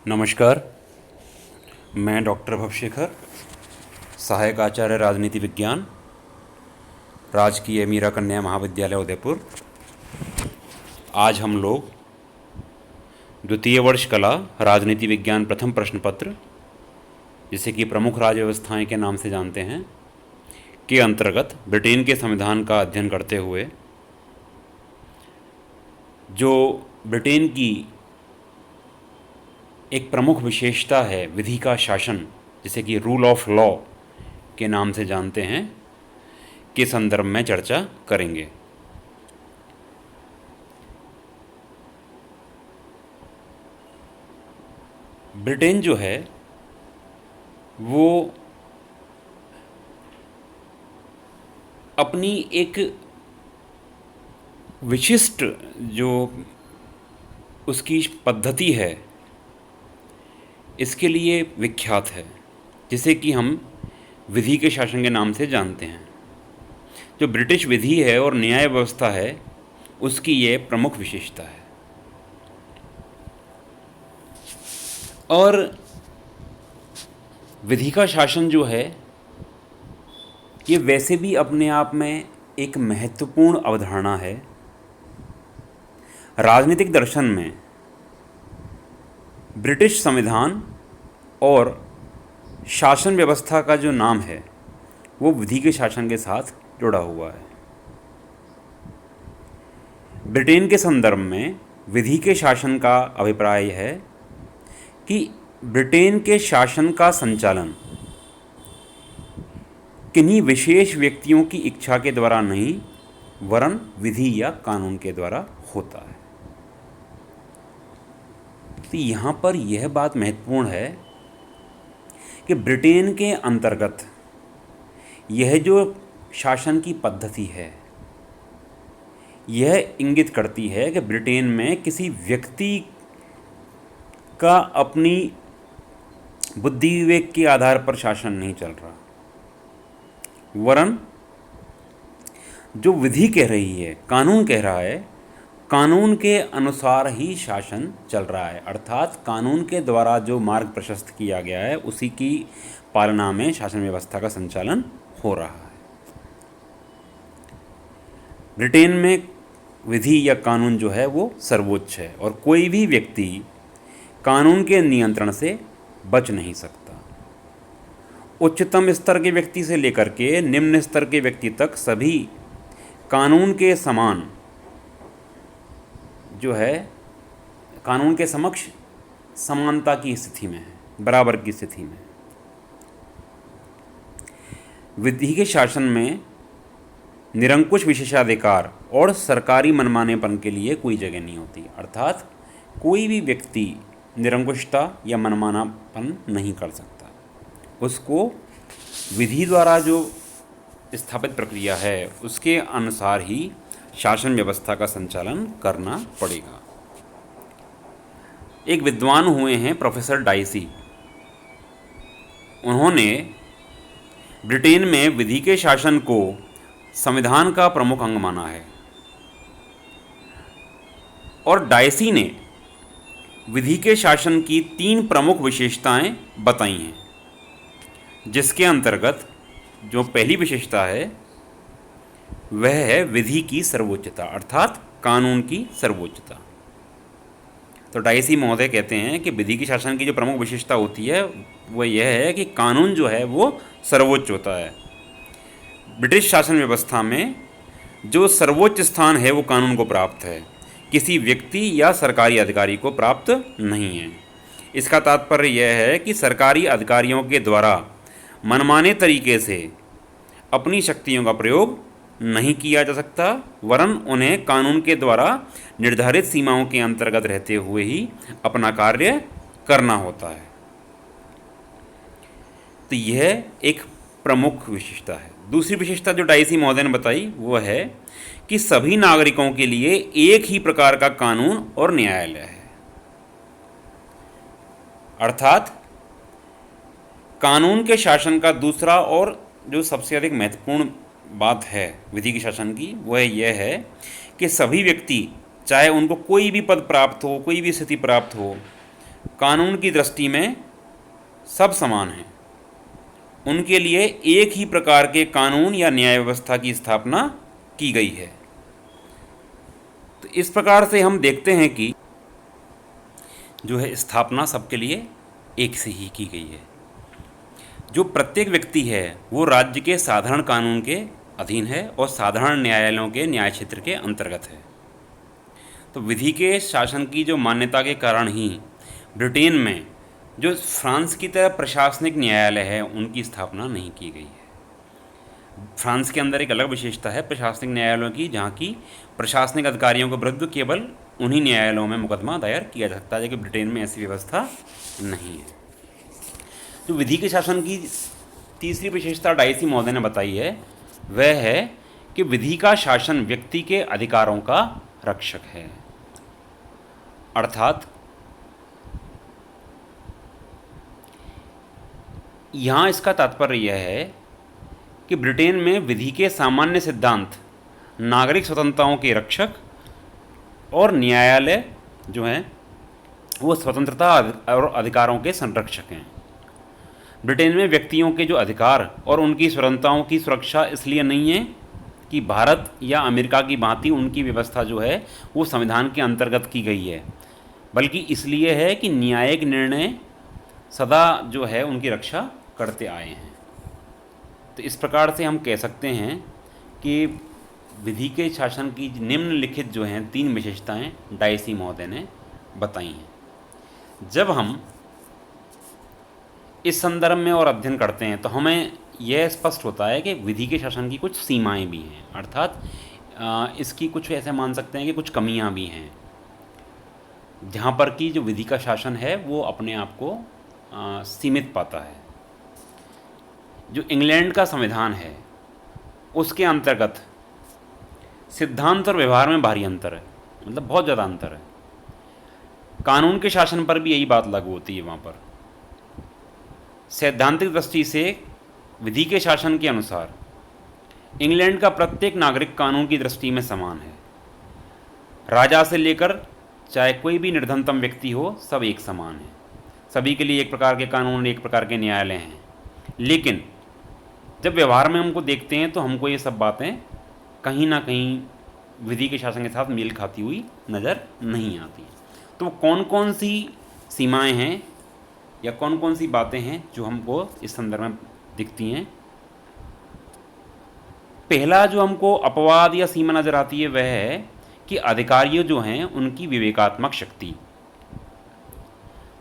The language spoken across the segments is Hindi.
नमस्कार। मैं डॉक्टर भवशेखर, सहायक आचार्य राजनीति विज्ञान, राजकीय मीरा कन्या महाविद्यालय उदयपुर। आज हम लोग द्वितीय वर्ष कला राजनीति विज्ञान प्रथम प्रश्न पत्र, जिसे कि प्रमुख राज्य व्यवस्थाएं के नाम से जानते हैं, के अंतर्गत ब्रिटेन के संविधान का अध्ययन करते हुए जो ब्रिटेन की एक प्रमुख विशेषता है विधि का शासन, जिसे कि रूल ऑफ लॉ के नाम से जानते हैं, के संदर्भ में चर्चा करेंगे। ब्रिटेन जो है वो अपनी एक विशिष्ट जो उसकी पद्धति है इसके लिए विख्यात है, जिसे कि हम विधि के शासन के नाम से जानते हैं। जो ब्रिटिश विधि है और न्याय व्यवस्था है उसकी ये प्रमुख विशेषता है। और विधि का शासन जो है ये वैसे भी अपने आप में एक महत्वपूर्ण अवधारणा है। राजनीतिक दर्शन में ब्रिटिश संविधान और शासन व्यवस्था का जो नाम है वो विधि के शासन के साथ जुड़ा हुआ है। ब्रिटेन के संदर्भ में विधि के शासन का अभिप्राय है कि ब्रिटेन के शासन का संचालन किन्हीं विशेष व्यक्तियों की इच्छा के द्वारा नहीं, वरन विधि या कानून के द्वारा होता है। तो यहाँ पर यह बात महत्वपूर्ण है कि ब्रिटेन के अंतर्गत यह जो शासन की पद्धति है यह इंगित करती है कि ब्रिटेन में किसी व्यक्ति का अपनी बुद्धि विवेक के आधार पर शासन नहीं चल रहा, वरन जो विधि कह रही है, कानून कह रहा है, कानून के अनुसार ही शासन चल रहा है। अर्थात कानून के द्वारा जो मार्ग प्रशस्त किया गया है उसी की पालना में शासन व्यवस्था का संचालन हो रहा है। ब्रिटेन में विधि या कानून जो है वो सर्वोच्च है और कोई भी व्यक्ति कानून के नियंत्रण से बच नहीं सकता। उच्चतम स्तर के व्यक्ति से लेकर के निम्न स्तर के व्यक्ति तक सभी कानून के समान जो है, कानून के समक्ष समानता की स्थिति में है, बराबर की स्थिति में। विधि के शासन में निरंकुश विशेषाधिकार और सरकारी मनमानेपन के लिए कोई जगह नहीं होती। अर्थात कोई भी व्यक्ति निरंकुशता या मनमानापन नहीं कर सकता। उसको विधि द्वारा जो स्थापित प्रक्रिया है उसके अनुसार ही शासन व्यवस्था का संचालन करना पड़ेगा। एक विद्वान हुए हैं प्रोफेसर डाइसी। उन्होंने ब्रिटेन में विधि के शासन को संविधान का प्रमुख अंग माना है और डाइसी ने विधि के शासन की 3 प्रमुख विशेषताएं बताई हैं, जिसके अंतर्गत जो पहली विशेषता है वह है विधि की सर्वोच्चता, अर्थात कानून की सर्वोच्चता। तो डाइसी महोदय कहते हैं कि विधि के शासन की जो प्रमुख विशेषता होती है वह यह है कि कानून जो है वो सर्वोच्च होता है। ब्रिटिश शासन व्यवस्था में जो सर्वोच्च स्थान है वो कानून को प्राप्त है, किसी व्यक्ति या सरकारी अधिकारी को प्राप्त नहीं है। इसका तात्पर्य यह है कि सरकारी अधिकारियों के द्वारा मनमाने तरीके से अपनी शक्तियों का प्रयोग नहीं किया जा सकता, वरन उन्हें कानून के द्वारा निर्धारित सीमाओं के अंतर्गत रहते हुए ही अपना कार्य करना होता है। तो यह एक प्रमुख विशेषता है। दूसरी विशेषता जो डाइसी महोदय ने बताई वो है कि सभी नागरिकों के लिए एक ही प्रकार का कानून और न्यायालय है। अर्थात कानून के शासन का दूसरा और जो सबसे अधिक महत्वपूर्ण बात है विधि के शासन की वह यह है कि सभी व्यक्ति, चाहे उनको कोई भी पद प्राप्त हो, कोई भी स्थिति प्राप्त हो, कानून की दृष्टि में सब समान हैं। उनके लिए एक ही प्रकार के कानून या न्याय व्यवस्था की स्थापना की गई है। तो इस प्रकार से हम देखते हैं कि जो है स्थापना सबके लिए एक से ही की गई है। जो प्रत्येक व्यक्ति है वो राज्य के साधारण कानून के अधीन है और साधारण न्यायालयों के न्याय क्षेत्र के अंतर्गत है। तो विधि के शासन की जो मान्यता के कारण ही ब्रिटेन में जो फ्रांस की तरह प्रशासनिक न्यायालय है उनकी स्थापना नहीं की गई है। फ्रांस के अंदर एक अलग विशेषता है प्रशासनिक न्यायालयों की, जहाँ की प्रशासनिक अधिकारियों के विरुद्ध केवल उन्हीं न्यायालयों में मुकदमा दायर किया जा सकता है, जबकि ब्रिटेन में ऐसी व्यवस्था नहीं है। जो विधि के शासन की तीसरी विशेषता डाइसी महोदय ने बताई है वह है कि विधि का शासन व्यक्ति के अधिकारों का रक्षक है। अर्थात यहाँ इसका तात्पर्य यह है कि ब्रिटेन में विधि के सामान्य सिद्धांत नागरिक स्वतंत्रताओं के रक्षक और न्यायालय जो हैं वो स्वतंत्रता और अधिकारों के संरक्षक हैं। ब्रिटेन में व्यक्तियों के जो अधिकार और उनकी स्वतंत्रताओं की सुरक्षा इसलिए नहीं है कि भारत या अमेरिका की भांति उनकी व्यवस्था जो है वो संविधान के अंतर्गत की गई है, बल्कि इसलिए है कि न्यायिक निर्णय सदा जो है उनकी रक्षा करते आए हैं। तो इस प्रकार से हम कह सकते हैं कि विधि के शासन की निम्नलिखित जो हैं 3 विशेषताएं डाइसी महोदय ने बताई हैं। जब हम इस संदर्भ में और अध्ययन करते हैं तो हमें यह स्पष्ट होता है कि विधि के शासन की कुछ सीमाएं भी हैं, अर्थात इसकी कुछ ऐसे मान सकते हैं कि कुछ कमियां भी हैं, जहाँ पर कि जो विधि का शासन है वो अपने आप को सीमित पाता है। जो इंग्लैंड का संविधान है उसके अंतर्गत सिद्धांत और व्यवहार में भारी अंतर है, मतलब बहुत ज़्यादा अंतर है। कानून के शासन पर भी यही बात लागू होती है। वहाँ पर सैद्धांतिक दृष्टि से विधि के शासन के अनुसार इंग्लैंड का प्रत्येक नागरिक कानून की दृष्टि में समान है। राजा से लेकर चाहे कोई भी निर्धनतम व्यक्ति हो, सब एक समान है। सभी के लिए एक प्रकार के कानून, एक प्रकार के न्यायालय हैं। लेकिन जब व्यवहार में हमको देखते हैं तो हमको ये सब बातें कहीं ना कहीं विधि के शासन के साथ मेल खाती हुई नज़र नहीं आती। तो कौन कौन सी सीमाएं हैं या कौन कौन सी बातें हैं जो हमको इस संदर्भ में दिखती हैं? पहला जो हमको अपवाद या सीमा नज़र आती है वह है कि अधिकारियों जो हैं उनकी विवेकात्मक शक्ति।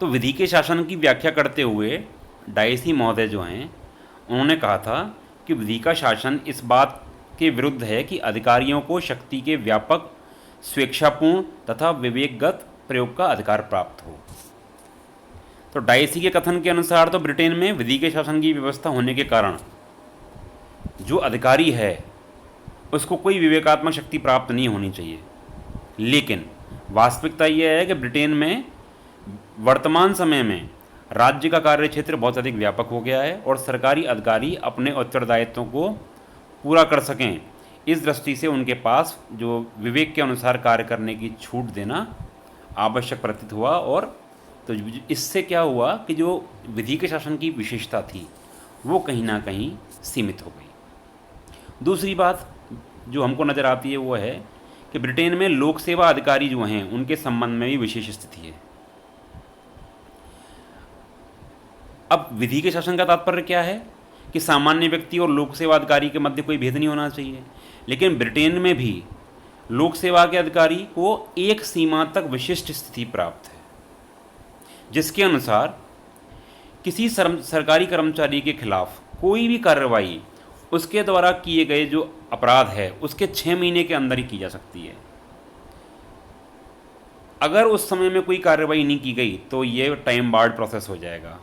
तो विधि के शासन की व्याख्या करते हुए डाइसी महोदय जो हैं उन्होंने कहा था कि विधि का शासन इस बात के विरुद्ध है कि अधिकारियों को शक्ति के व्यापक, स्वेच्छापूर्ण तथा विवेकगत प्रयोग का अधिकार प्राप्त हो। तो डाइसी के कथन के अनुसार तो ब्रिटेन में विधि के शासन की व्यवस्था होने के कारण जो अधिकारी है उसको कोई विवेकात्मक शक्ति प्राप्त नहीं होनी चाहिए। लेकिन वास्तविकता यह है कि ब्रिटेन में वर्तमान समय में राज्य का कार्य क्षेत्र बहुत अधिक व्यापक हो गया है और सरकारी अधिकारी अपने उत्तरदायित्वों को पूरा कर सकें, इस दृष्टि से उनके पास जो विवेक के अनुसार कार्य करने की छूट देना आवश्यक प्रतीत हुआ। और तो इससे क्या हुआ कि जो विधि के शासन की विशेषता थी वो कहीं ना कहीं सीमित हो गई। दूसरी बात जो हमको नज़र आती है वो है कि ब्रिटेन में लोक सेवा अधिकारी जो हैं उनके संबंध में भी विशेष स्थिति है। अब विधि के शासन का तात्पर्य क्या है कि सामान्य व्यक्ति और लोक सेवा अधिकारी के मध्य कोई भेद नहीं होना चाहिए। लेकिन ब्रिटेन में भी लोक सेवा के अधिकारी को एक सीमा तक विशिष्ट स्थिति प्राप्त है, जिसके अनुसार किसी सरकारी कर्मचारी के खिलाफ कोई भी कार्रवाई उसके द्वारा किए गए जो अपराध है उसके 6 महीने के अंदर ही की जा सकती है। अगर उस समय में कोई कार्रवाई नहीं की गई तो ये टाइम बार्ड प्रोसेस हो जाएगा।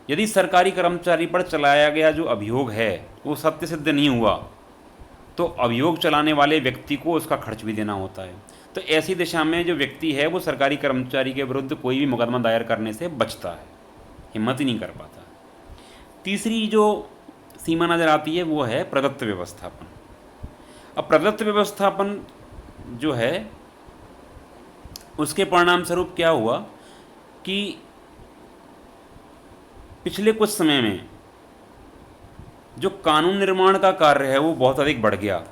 यदि सरकारी कर्मचारी पर चलाया गया जो अभियोग है वो सत्य सिद्ध नहीं हुआ तो अभियोग चलाने वाले व्यक्ति को उसका खर्च भी देना होता है। तो ऐसी दिशा में जो व्यक्ति है वो सरकारी कर्मचारी के विरुद्ध कोई भी मुकदमा दायर करने से बचता है, हिम्मत ही नहीं कर पाता। तीसरी जो सीमा नज़र आती है वो है प्रदत्त व्यवस्थापन। अब प्रदत्त व्यवस्थापन जो है उसके परिणाम स्वरूप क्या हुआ कि पिछले कुछ समय में जो कानून निर्माण का कार्य है वो बहुत अधिक बढ़ गया।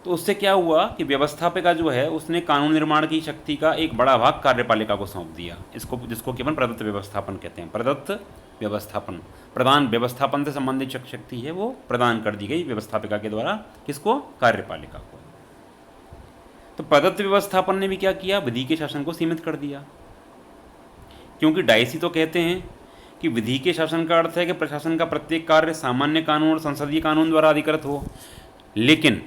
तो उससे क्या हुआ कि व्यवस्थापिका जो है उसने कानून निर्माण की शक्ति का एक बड़ा भाग कार्यपालिका को सौंप दिया, जिसको कि अपन प्रदत्त व्यवस्थापन कहते हैं। प्रदत्त व्यवस्थापन, प्रदान, व्यवस्थापन से संबंधित शक्ति है वो प्रदान कर दी गई व्यवस्थापिका के द्वारा, किसको? कार्यपालिका को। तो प्रदत्त व्यवस्थापन ने भी क्या किया? विधि के शासन को सीमित कर दिया, क्योंकि डायसी तो कहते हैं कि विधि के शासन का अर्थ है कि प्रशासन का प्रत्येक कार्य सामान्य कानून और संसदीय कानून द्वारा अधिकृत हो। लेकिन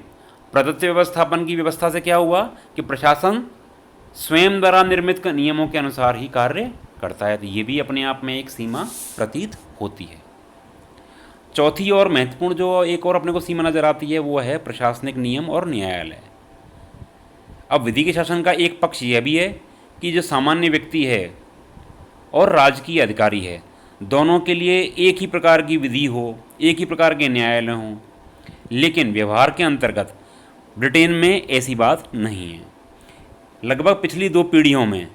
प्रदत्त व्यवस्थापन की व्यवस्था से क्या हुआ कि प्रशासन स्वयं द्वारा निर्मित नियमों के अनुसार ही कार्य करता है। तो ये भी अपने आप में एक सीमा प्रतीत होती है। चौथी और महत्वपूर्ण जो एक और अपने को सीमा नजर आती है वो है प्रशासनिक नियम और न्यायालय। अब विधि के शासन का एक पक्ष यह भी है कि जो सामान्य व्यक्ति है और राजकीय अधिकारी है, दोनों के लिए एक ही प्रकार की विधि हो, एक ही प्रकार के न्यायालय हों। लेकिन व्यवहार के अंतर्गत ब्रिटेन में ऐसी बात नहीं है। लगभग पिछली 2 पीढ़ियों में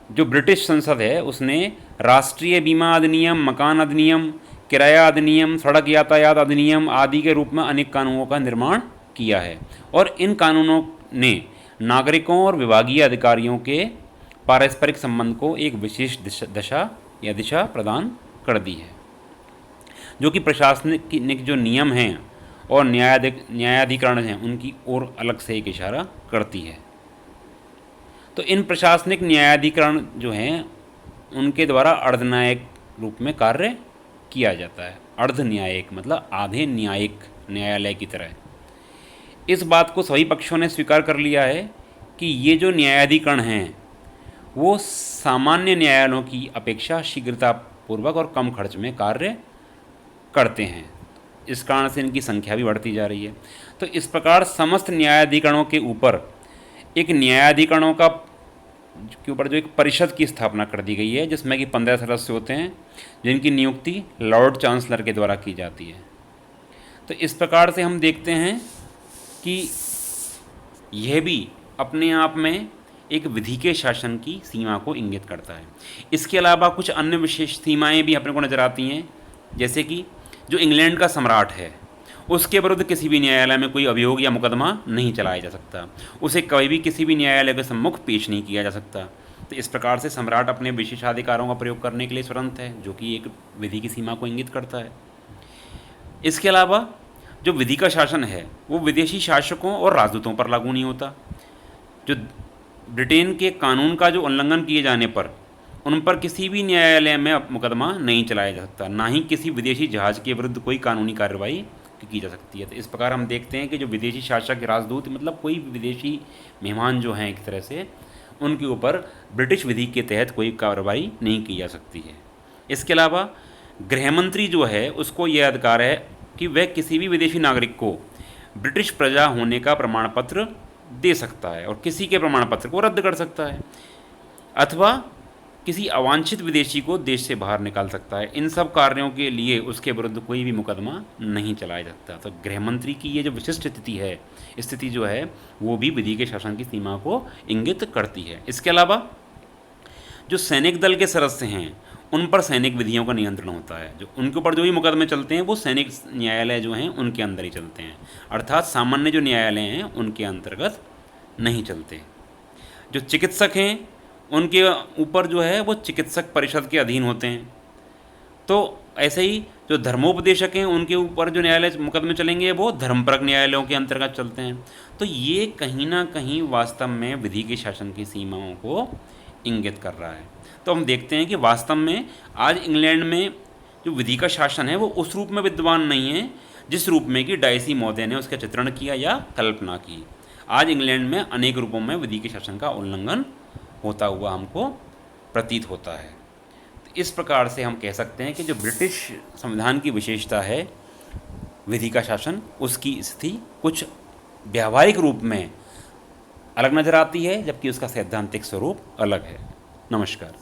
जो ब्रिटिश संसद है उसने राष्ट्रीय बीमा अधिनियम, मकान अधिनियम, किराया अधिनियम, सड़क यातायात अधिनियम आदि के रूप में अनेक कानूनों का निर्माण किया है। और इन कानूनों ने नागरिकों और विभागीय अधिकारियों के पारस्परिक संबंध को एक विशेष दिशा प्रदान कर दी है, जो कि प्रशासनिक जो नियम हैं और न्यायाधिकरण हैं उनकी ओर अलग से एक इशारा करती है। तो इन प्रशासनिक न्यायाधिकरण जो हैं उनके द्वारा अर्धन्यायिक रूप में कार्य किया जाता है। अर्धन्यायिक मतलब आधे न्यायिक न्यायालय की तरह। इस बात को सभी पक्षों ने स्वीकार कर लिया है कि ये जो न्यायाधिकरण हैं वो सामान्य न्यायालयों की अपेक्षा शीघ्रतापूर्वक और कम खर्च में कार्य करते हैं। इस कारण से इनकी संख्या भी बढ़ती जा रही है। तो इस प्रकार समस्त न्यायाधिकरणों के ऊपर एक न्यायाधिकरणों के ऊपर जो एक परिषद की स्थापना कर दी गई है, जिसमें कि 15 सदस्य होते हैं, जिनकी नियुक्ति लॉर्ड चांसलर के द्वारा की जाती है। तो इस प्रकार से हम देखते हैं कि यह भी अपने आप में एक विधि के शासन की सीमा को इंगित करता है। इसके अलावा कुछ अन्य विशेष सीमाएं भी अपने को नज़र आती हैं, जैसे कि जो इंग्लैंड का सम्राट है उसके विरुद्ध किसी भी न्यायालय में कोई अभियोग या मुकदमा नहीं चलाया जा सकता, उसे कभी भी किसी भी न्यायालय के सम्मुख पेश नहीं किया जा सकता। तो इस प्रकार से सम्राट अपने विशेषाधिकारों का प्रयोग करने के लिए स्वतंत्र है, जो कि एक विधि की सीमा को इंगित करता है। इसके अलावा जो विधि का शासन है वो विदेशी शासकों और राजदूतों पर लागू नहीं होता। जो ब्रिटेन के कानून का जो उल्लंघन किए जाने पर उन पर किसी भी न्यायालय में मुकदमा नहीं चलाया जा सकता, ना ही किसी विदेशी जहाज़ के विरुद्ध कोई कानूनी कार्रवाई की जा सकती है। तो इस प्रकार हम देखते हैं कि जो विदेशी शासक, राजदूत मतलब कोई विदेशी मेहमान जो हैं एक तरह से, उनके ऊपर ब्रिटिश विधि के तहत कोई कार्रवाई नहीं की जा सकती है। इसके अलावा गृहमंत्री जो है उसको यह अधिकार है कि वह किसी भी विदेशी नागरिक को ब्रिटिश प्रजा होने का प्रमाण पत्र दे सकता है और किसी के प्रमाण पत्र को रद्द कर सकता है, अथवा किसी अवांछित विदेशी को देश से बाहर निकाल सकता है। इन सब कार्यों के लिए उसके विरुद्ध कोई भी मुकदमा नहीं चलाया जाता। तो गृहमंत्री की ये जो विशिष्ट स्थिति जो है वो भी विधि के शासन की सीमा को इंगित करती है। इसके अलावा जो सैनिक दल के सदस्य हैं उन पर सैनिक विधियों का नियंत्रण होता है। जो उनके ऊपर जो भी मुकदमे चलते हैं वो सैनिक न्यायालय जो हैं उनके अंदर ही चलते हैं, अर्थात सामान्य जो न्यायालय हैं उनके अंतर्गत नहीं चलते। जो चिकित्सक हैं उनके ऊपर जो है वो चिकित्सक परिषद के अधीन होते हैं। तो ऐसे ही जो धर्मोपदेशक हैं उनके ऊपर जो न्यायालय मुकदमे चलेंगे वो धर्मपरक न्यायालयों के अंतर्गत चलते हैं। तो ये कहीं ना कहीं वास्तव में विधि के शासन की सीमाओं को इंगित कर रहा है। तो हम देखते हैं कि वास्तव में आज इंग्लैंड में जो विधि का शासन है वो उस रूप में विद्यमान नहीं है जिस रूप में कि डायसी महोदय ने उसका चित्रण किया या कल्पना की। आज इंग्लैंड में अनेक रूपों में विधि के शासन का उल्लंघन होता हुआ हमको प्रतीत होता है। तो इस प्रकार से हम कह सकते हैं कि जो ब्रिटिश संविधान की विशेषता है विधि का शासन, उसकी स्थिति कुछ व्यावहारिक रूप में अलग नज़र आती है, जबकि उसका सैद्धांतिक स्वरूप अलग है। नमस्कार।